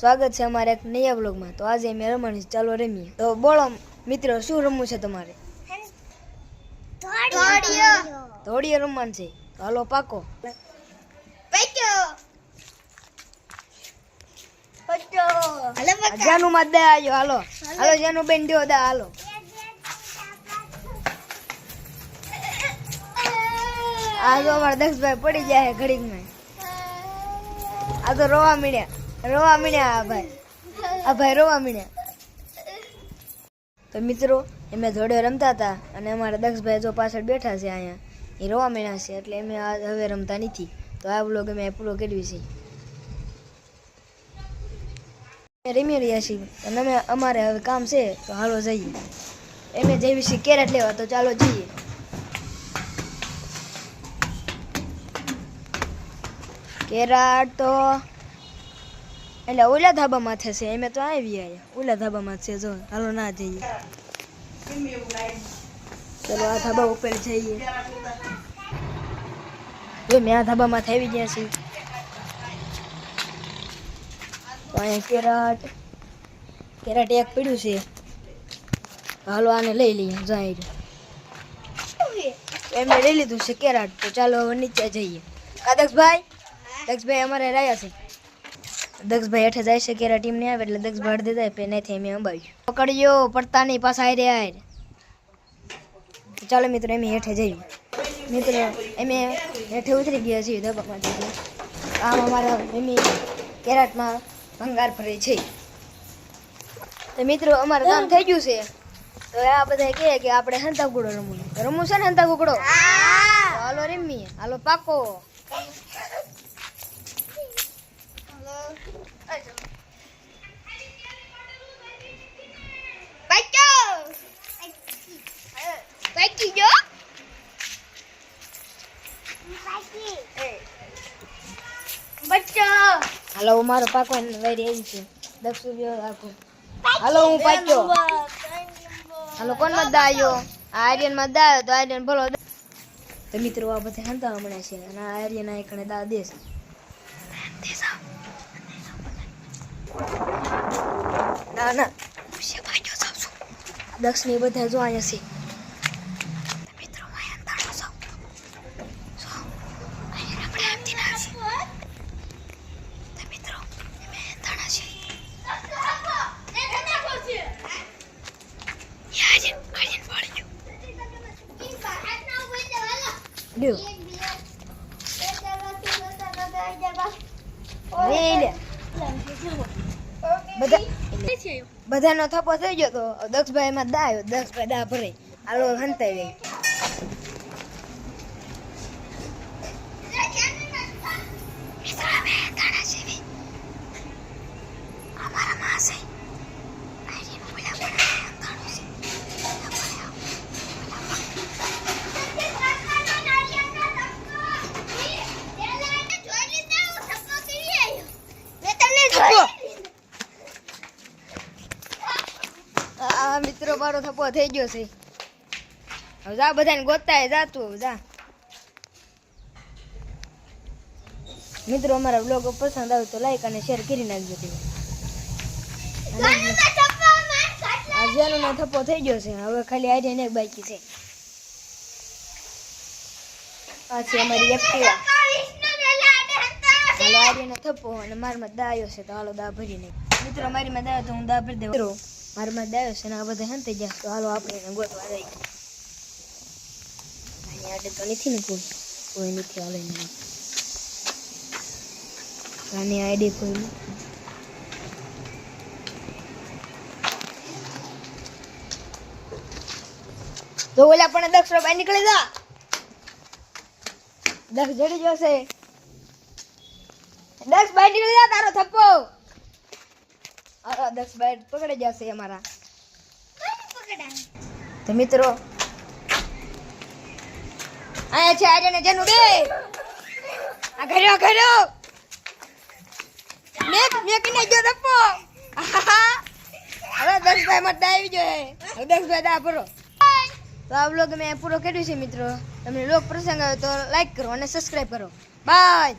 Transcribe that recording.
સ્વાગત છે અમારા એક નયા વ્લોગમાં। તો આજે અમે રમવાની ચાલો રમીએ। તો બોલો મિત્રો, શું રમવું છે તમારે? ધોડીઓ રમવાનું છે। તો હાલો પાકો। જાનુ માં દે આયો। હાલો હાલો જાનુ બેન દો દા। હાલો આ તો અમારા દક્ષભાઈ પડી જાય ઘડીકમાં। આ તો રોવા મીણ્યા આ ભાઈ રોવા મીણ્યા। તો મિત્રો અમે ધોડે રમતા હતા અને અમારા દક્ષભાઈ જો પાછળ બેઠા છે અહીંયા, એ રોવા મીણ્યા છે, એટલે અમે હવે રમતા નથી। તો આ વ્લોગ અમે પૂરો કર્યું છે, રમી રહ્યા છીએ અને અમારે હવે કામ છે, તો હાલો જઈએ। અમે જઈએ છીએ કેરેટ લેવા, તો ચાલો જઈએ। કેરાટ તો એટલે ઓલા ધાબામાં થશે, અમે તો આવી આયા ઓલા ધાબામાં છે। જો હાલો ના જઈએ, ચલો આ ધાબા ઉપર જઈએ। જો મેં આ ધાબામાં આવી ગયા છીએ। તો અહીંયા કેરાટ એક પડ્યું છે, હાલો આને લઈ લઈએ। જાય એમને લઈ લીધું છે કેરાટ, તો ચાલો હવે નીચે જઈએ। દક્ષભાઈ અમારે રહ્યા છે। દક્ષભાઈ હેઠે જાય છે, કેરા ટીમ ને આવે એટલે દક્ષભાઈ અડધે જાય, પે નથી અમે અંબાવ્યું। પકડ્યો પડતા નહીં, પાછા હારે આય। ચાલો મિત્રો અમે હેઠે જઈએ। મિત્રો અમે હેઠે ઉતરી ગયા છીએ ધાબામાંથી। આમ અમારા મમ્મી કેરાટમાં ભંગાર ભરે છે। તો મિત્રો અમારું કામ થઈ ગયું છે। તો આ બધા કહે કે આપણે હંતાકુકડો રમવું છે ને હંતાકુકડો? હાલો રમીએ, હાલો પાકો। હાલો મારો પાકો વારી આવી છે। 10 રૂપિયા રાખો। હાલો હું પાક્યો। હાલો કોણ મત દાયો? આ આર્યન મત દાયો તો આર્યન ભલો। તો મિત્રો આ બધા હંતા હમણાં છે અને આ આર્યન આ કણે દા દેશ। ના ના દક્ષ ને બધા જો અહીંયા છે। મિત્રો બધાનો થપ્પો થઈ ગયો, તો દક્ષભાઈ એમાં દાયો। દક્ષભાઈ દા ભરે, હાલો હંતાઈ ગઈ। મિત્રો મારો થપ્પો થઈ ગયો છે। હવે જા બધાને ગોતાય જાતું જા। મિત્રો અમારા વ્લોગ પસંદ આવે તો લાઈક અને શેર કરી નાખજો। આજનો થપ્પો થઈ ગયો છે, હવે ખાલી આઈડિયા એક બાકી છે। આ છે અમારી એક્ટિવા। હાલો આઈડિયાનો થપ્પો અને મારમાં દા આવ્યો છે, તો હાલો દા ભરી નાખ। મિત્રો મારીમાં દા તો હું દા ભરી દઉં। મારમાં દાયો છે ને આ બધા હંતાઈ ગયા, તો હાલો આપણે એને ગોતવા જઈએ। અહીંયા આડે તો નથી ને કોઈ નથી હાલે નહીં। આની આઈડી કોઈ નથી। તો ઓલા પણ દક્ષ બહાર નીકળી જા। દક્ષ જડી જશે। દક્ષ બહાર નીકળી જા, તારો થપ્પો। દક્ષ બાર પકડી જશે અમારા। તો મિત્રો આયા છે આર્યને જનુ બે। આ ઘર્યો મેં કને જો થપ્પો। હવે દક્ષભાઈ મત આવી ગયો। હવે દક્ષભાઈ દા ભરો। તો આ વ્લોગ મેં પૂરો કર્યો છે। મિત્રો તમને વ્લોગ પસંદ આવે તો લાઈક કરો અને સબસ્ક્રાઇબ કરો। બાય।